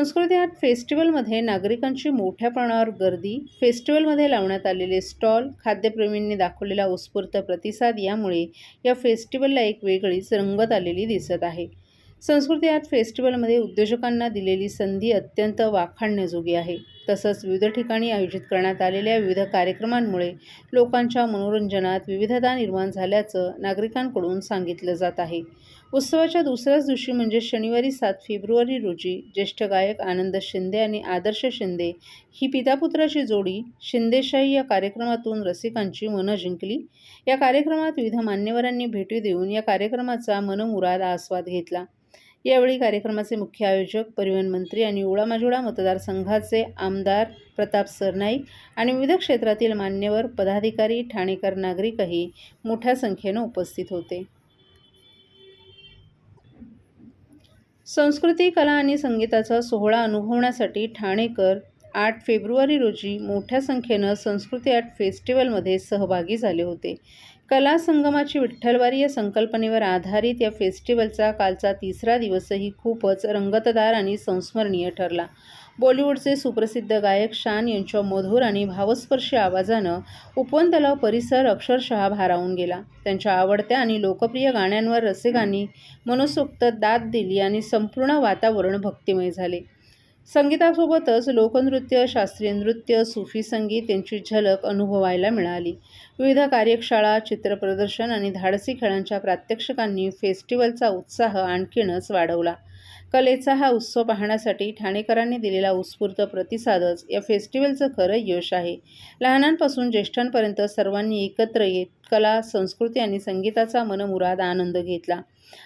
संस्कृती आर्ट फेस्टिवलमध्ये नागरिकांची मोठ्या प्रमाणावर गर्दी, फेस्टिवलमध्ये लावण्यात आलेले स्टॉल, खाद्यप्रेमींनी दाखवलेला उत्स्फूर्त प्रतिसाद यामुळे या फेस्टिवलला एक वेगळीच रंगत आलेली दिसत आहे. संस्कृती आर्ट फेस्टिवलमध्ये उद्योजकांना दिलेली संधी अत्यंत वाखाणण्याजोगी आहे. तसंच विविध ठिकाणी आयोजित करण्यात आलेल्या विविध कार्यक्रमांमुळे लोकांच्या मनोरंजनात विविधता निर्माण झाल्याचं नागरिकांकडून सांगितलं जात आहे. उत्सवाच्या दुसऱ्याच दिवशी म्हणजे शनिवारी 7 फेब्रुवारी रोजी ज्येष्ठ गायक आनंद शिंदे आणि आदर्श शिंदे ही पितापुत्राची जोडी शिंदेशाही या कार्यक्रमातून रसिकांची मनं जिंकली. या कार्यक्रमात विविध मान्यवरांनी भेटी देऊन या कार्यक्रमाचा मनमुराद आस्वाद घेतला. यावेळी कार्यक्रमाचे मुख्य आयोजक, परिवहन मंत्री आणि उळामाजुळा मतदारसंघाचे आमदार प्रताप सरनाईक आणि विविध क्षेत्रातील मान्यवर, पदाधिकारी, ठाणेकर नागरिकही मोठ्या संख्येनं उपस्थित होते. संस्कृती, कला आणि संगीताचा सोहळा अनुभवण्यासाठी ठाणेकर 8 फेब्रुवारी रोजी मोठ्या संख्येनं संस्कृती आर्ट फेस्टिवलमध्ये सहभागी झाले होते. कला संगमाची विठ्ठलवारी या संकल्पनेवर आधारित या फेस्टिवलचा कालचा तिसरा दिवसही खूपच रंगतदार आणि संस्मरणीय ठरला. बॉलिवूडचे सुप्रसिद्ध गायक शान यांच्या मधुर आणि भावस्पर्शी आवाजानं उपवन तलाव परिसर अक्षरशः भारावून गेला. त्यांच्या आवडत्या आणि लोकप्रिय गाण्यांवर रसिकांनी मनसोक्त दाद दिली आणि संपूर्ण वातावरण भक्तिमय झाले. संगीतासोबतच लोकनृत्य, शास्त्रीय नृत्य, सुफी संगीत यांची झलक अनुभवायला मिळाली. विविध कार्यशाळा, चित्रप्रदर्शन आणि धाडसी खेळांच्या प्रात्यक्षिकांनी फेस्टिवलचा उत्साह आणखीनच वाढवला. कलेचा हा उत्सव पाहण्यासाठी ठाणेकरांनी दिलेला उत्स्फूर्त प्रतिसादच या फेस्टिवलचं खरं यश आहे. लहानांपासून ज्येष्ठांपर्यंत सर्वांनी एकत्र येत कला, संस्कृती आणि संगीताचा मनमुराद आनंद घेतला.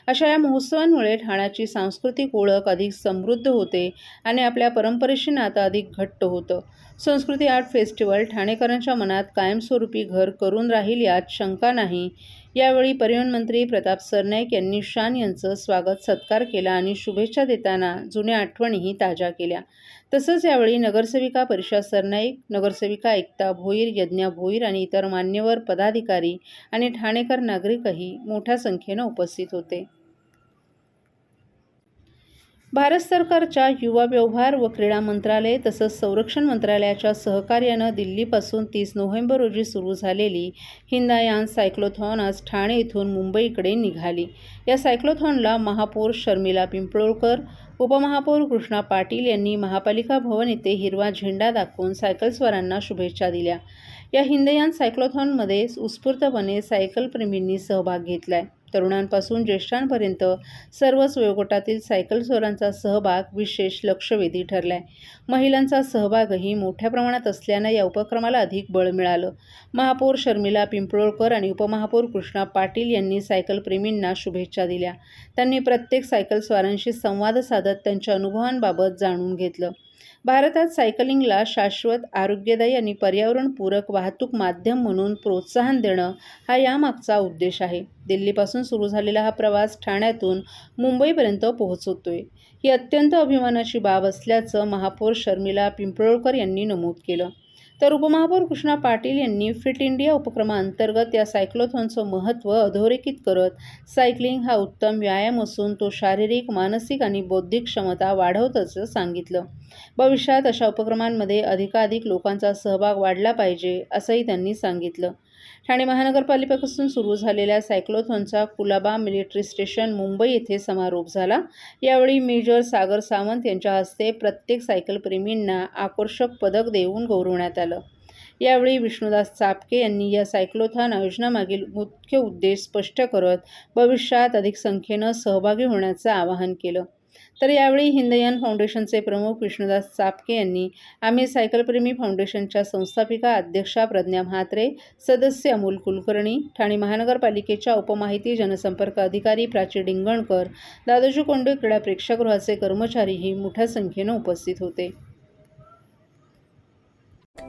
अशा या महोत्सवांमुळे ठाण्याची सांस्कृतिक ओळख अधिक समृद्ध होते आणि आपल्या परंपरेशी नातं अधिक घट्ट होतं. संस्कृती आर्ट फेस्टिवल ठाणेकरांच्या मनात कायमस्वरूपी घर करून राहील यात शंका नाही. यावेळी परिवहन मंत्री प्रताप सरनाईक यांनी शान यांचं स्वागत सत्कार केला आणि शुभेच्छा देताना जुन्या आठवणीही ताज्या केल्या. तसंच यावेळी नगरसेविका परिषा सरनाईक, नगरसेविका एकता भोईर, यज्ञा भोईर आणि इतर मान्यवर, पदाधिकारी आणि ठाणेकर नागरिकही मोठ्या संख्येनं उपस्थित होते. भारत सरकारच्या युवा व्यवहार व क्रीडा मंत्रालय तसंच संरक्षण मंत्रालयाच्या सहकार्यानं दिल्लीपासून 30 नोव्हेंबर रोजी सुरू झालेली हिंदायान सायक्लोथॉन आज ठाणे इथून मुंबईकडे निघाली. या सायक्लोथॉनला महापौर शर्मिला पिंपळकर, उपमहापौर कृष्णा पाटील यांनी महापालिका भवन येथे हिरवा झेंडा दाखवून सायकलस्वारांना शुभेच्छा दिल्या. या हिंदयान सायक्लोथॉनमध्ये उत्स्फूर्तपणे सायकलप्रेमींनी सहभाग घेतलाय. तरुणांपासून ज्येष्ठांपर्यंत सर्वच वयोगटातील सायकलस्वारांचा सहभाग विशेष लक्षवेधी ठरलाय. महिलांचा सहभागही मोठ्या प्रमाणात असल्यानं या उपक्रमाला अधिक बळ मिळालं. महापौर शर्मिला पिंपळकर आणि उपमहापौर कृष्णा पाटील यांनी सायकलप्रेमींना शुभेच्छा दिल्या. त्यांनी प्रत्येक सायकलस्वारांशी संवाद साधत त्यांच्या अनुभवांबाबत जाणून घेतलं. भारतात सायकलिंगला शाश्वत, आरोग्यदायी आणि पर्यावरणपूरक वाहतूक माध्यम म्हणून प्रोत्साहन देणं हा यामागचा उद्देश आहे. दिल्लीपासून सुरू झालेला हा प्रवास ठाण्यातून मुंबईपर्यंत पोहोचतोय. ही अत्यंत अभिमानाची बाब असल्याचं महापौर शर्मिला पिंपळकर यांनी नमूद केलं. तर उपमहापौर कृष्णा पाटील यांनी फिट इंडिया उपक्रमाअंतर्गत या सायक्लोथॉनचं महत्त्व अधोरेखित करत सायकलिंग हा उत्तम व्यायाम असून तो शारीरिक, मानसिक आणि बौद्धिक क्षमता वाढवतं सांगितलं. भविष्यात अशा उपक्रमांमध्ये अधिकाधिक लोकांचा सहभाग वाढला पाहिजे असंही त्यांनी सांगितलं. ठाणे महानगरपालिकेपासून सुरू झालेल्या सायक्लोथॉनचा कुलाबा मिलिटरी स्टेशन मुंबई येथे समारोप झाला. यावेळी मेजर सागर सावंत यांच्या हस्ते प्रत्येक सायकलप्रेमींना आकर्षक पदक देऊन गौरवण्यात आलं. यावेळी विष्णुदास चापके यांनी या सायक्लोथॉन आयोजनामागील मुख्य उद्देश स्पष्ट करत भविष्यात अधिक संख्येनं सहभागी होण्याचं आवाहन केलं. तर यावेळी हिंदयान फाउंडेशनचे प्रमुख विष्णुदास चापके यांनी आम्ही सायकलप्रेमी फाउंडेशनच्या संस्थापिका अध्यक्षा प्रज्ञा म्हात्रे, सदस्य अमोल कुलकर्णी, ठाणे महानगरपालिकेच्या उपमाहिती जनसंपर्क अधिकारी प्राची डिंगणकर, दादोजी कोंडे क्रीडा प्रेक्षागृहाचे कर्मचारीही मोठ्या संख्येनं उपस्थित होते.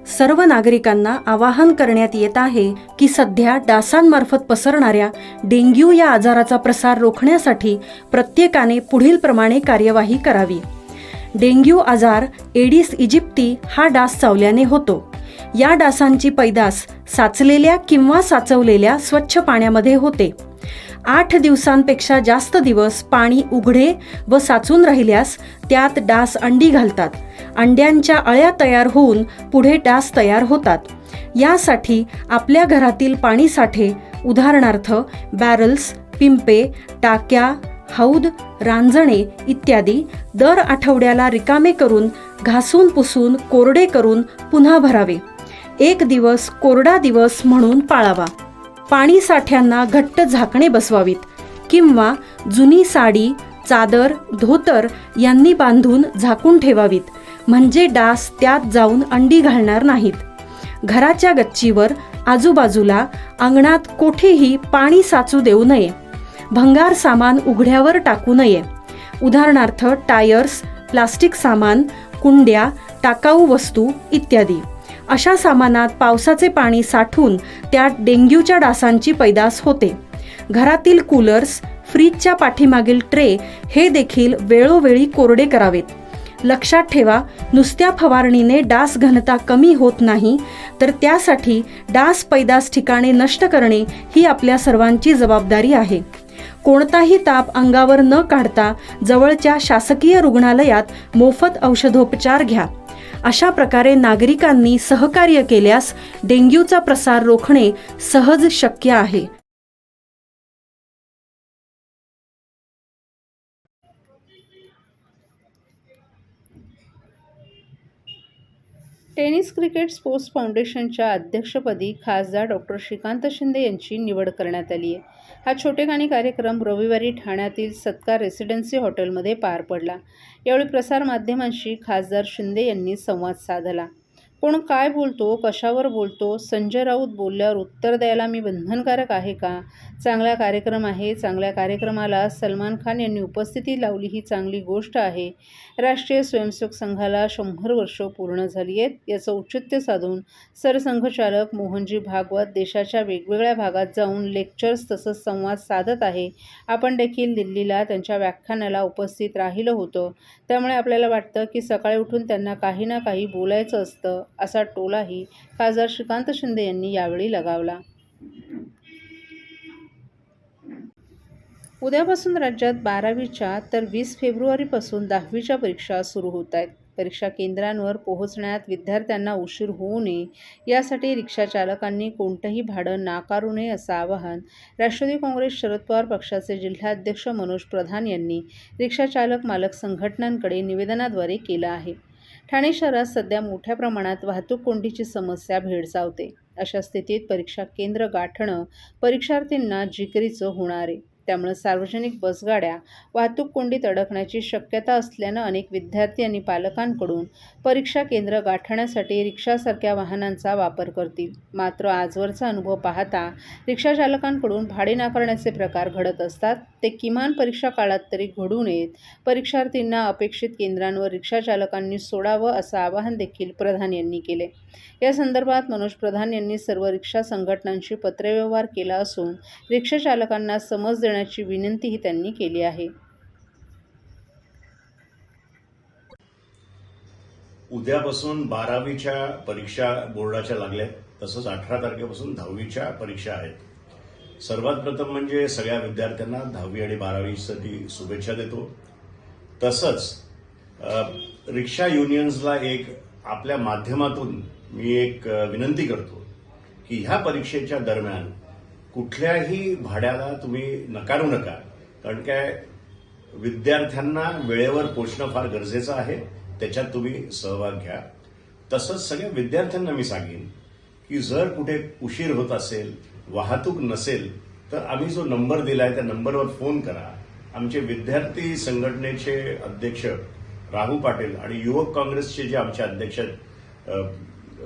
सर्व नागरिकांना आवाहन करण्यात येत आहे की सध्या डासांमार्फत पसरणाऱ्या डेंग्यू या आजाराचा प्रसार रोखण्यासाठी प्रत्येकाने पुढील प्रमाणे कार्यवाही करावी. डेंग्यू आजार एडिस इजिप्ती हा डास चावल्याने होतो. या डासांची पैदास साचलेल्या किंवा साचवलेल्या स्वच्छ पाण्यामध्ये होते. 8 दिवसांपेक्षा जास्त दिवस पाणी उघडे व साचून राहिल्यास त्यात डास अंडी घालतात. अंड्यांच्या अळ्या तयार होऊन पुढे डास तयार होतात. यासाठी आपल्या घरातील पाणी साठे उदाहरणार्थ बॅरल्स, पिंपे, टाक्या, हौद, रांजणे इत्यादी दर आठवड्याला रिकामे करून घासून पुसून कोरडे करून पुन्हा भरावे. 1 दिवस कोरडा दिवस म्हणून पाळावा. पाणी साठ्यांना घट्ट झाकणे बसवावीत किंवा जुनी साडी, चादर, धोतर यांनी बांधून झाकून ठेवावीत, म्हणजे डास त्यात जाऊन अंडी घालणार नाहीत. घराच्या गच्चीवर, आजूबाजूला, अंगणात कोठेही पाणी साचू देऊ नये. भंगार सामान उघड्यावर टाकू नये. उदाहरणार्थ टायर्स, प्लास्टिक सामान, कुंड्या, टाकाऊ वस्तू इत्यादी. अशा सामानात पावसाचे पाणी साठून त्यात डेंग्यूच्या डासांची पैदास होते. घरातील कूलर्स, फ्रीजच्या पाठीमागील ट्रे हे देखील वेळोवेळी कोरडे करावेत. लक्षात ठेवा, नुसत्या फवारणीने डास घनता कमी होत नाही, तर त्यासाठी डास पैदास ठिकाणे नष्ट करणे ही आपल्या सर्वांची जबाबदारी आहे. कोणताही ताप अंगावर न काढता जवळच्या शासकीय रुग्णालयात मोफत औषधोपचार घ्या. अशा प्रकारे नागरिकांनी सहकार्य केल्यास डेंग्यूचा प्रसार रोखणे सहज शक्य आहे. टेनिस क्रिकेट स्पोर्ट्स फाउंडेशनच्या अध्यक्षपदी खासदार डॉक्टर श्रीकांत शिंदे यांची निवड करण्यात आली आहे. हा छोटेखानी कार्यक्रम रविवारी ठाण्यातील सत्कार रेसिडेन्सी हॉटेलमध्ये पार पडला. यावेळी प्रसारमाध्यमांशी खासदार शिंदे यांनी संवाद साधला. कोण काय बोलतो, कशावर बोलतो, संजय राऊत बोलल्यावर उत्तर द्यायला मी बंधनकारक आहे का? चांगला कार्यक्रम आहे. चांगल्या कार्यक्रमाला सलमान खान यांनी उपस्थिती लावली ही चांगली गोष्ट आहे. राष्ट्रीय स्वयंसेवक संघाला 100 वर्ष पूर्ण झाली आहेत. याचं औचित्य साधून सरसंघचालक मोहनजी भागवत देशाच्या वेगवेगळ्या भागात जाऊन लेक्चर्स तसंच संवाद साधत आहे. आपण देखील दिल्लीला त्यांच्या व्याख्यानाला उपस्थित राहिलं होतं. त्यामुळे आपल्याला वाटतं की सकाळी उठून त्यांना काही ना काही बोलायचं असतं, असा टोलाही खासदार श्रीकांत शिंदे यांनी यावेळी लगावला. उद्यापासून राज्यात 12वीच्या तर 20 फेब्रुवारीपासून 10वीच्या परीक्षा सुरू होत आहेत. परीक्षा केंद्रांवर पोहोचण्यात विद्यार्थ्यांना उशीर होऊ नये यासाठी रिक्षाचालकांनी कोणतंही भाडं नाकारू नये असं आवाहन राष्ट्रवादी काँग्रेस शरद पवार पक्षाचे जिल्हाध्यक्ष मनोज प्रधान यांनी रिक्षाचालक मालक संघटनांकडे निवेदनाद्वारे केलं आहे. ठाणे शहरात सध्या मोठ्या प्रमाणात वाहतूक कोंडीची समस्या भेडसावते. अशा स्थितीत परीक्षा केंद्र गाठणं परीक्षार्थींना जिकिरीचं होणार आहे. त्यामुळे सार्वजनिक बसगाड्या वाहतूक कोंडीत अडकण्याची शक्यता असल्यानं अनेक विद्यार्थी आणि पालकांकडून परीक्षा केंद्र गाठण्यासाठी रिक्षासारख्या वाहनांचा वापर करतील. मात्र आजवरचा अनुभव पाहता रिक्षाचालकांकडून भाडे नाकारण्याचे प्रकार घडत असतात. ते किमान परीक्षा काळात तरी घडू नयेत. परीक्षार्थींना अपेक्षित केंद्रांवर रिक्षाचालकांनी सोडावं असं आवाहन देखील प्रधान यांनी केले. या संदर्भात मनोज प्रधान यांनी सर्व रिक्षा संघटनांशी पत्रव्यवहार केला असून रिक्षाचालकांना समज देण्याची विनंतीही त्यांनी केली आहे. उद्यापासून 12वीच्या परीक्षा बोर्डाच्या लागल्या, तसंच 18 तारखेपासून 10वीच्या परीक्षा आहेत. सर्वात प्रथम म्हणजे सगळ्या विद्यार्थ्यांना 10वी आणि 12वीसाठी शुभेच्छा देतो. तसंच रिक्षा युनियन्सला एक आपल्या माध्यमातून मी एक विनंती करतो की ह्या परीक्षेच्या दरम्यान कुठल्याही भाड्याला तुम्ही नकारू नका. कारण काय, विद्यार्थ्यांना वेळेवर पोहोचणं फार गरजेचं आहे. त्याच्यात तुम्ही सहभाग घ्या. तसंच सगळ्या विद्यार्थ्यांना मी सांगेन की जर कुठे उशीर होत असेल, वाहतूक नसेल, तर आम्ही जो नंबर दिलाय त्या नंबरवर फोन करा. आमचे विद्यार्थी संघटनेचे अध्यक्ष राहू पाटील आणि युवक काँग्रेसचे जे आमचे अध्यक्ष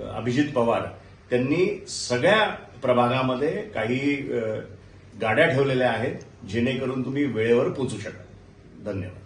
अभिजित पवार, त्यांनी सगळ्या प्रभागामध्ये काही गाड्या ठेवलेल्या आहेत जेणेकरून तुम्ही वेळेवर पोहोचू शकाल. धन्यवाद.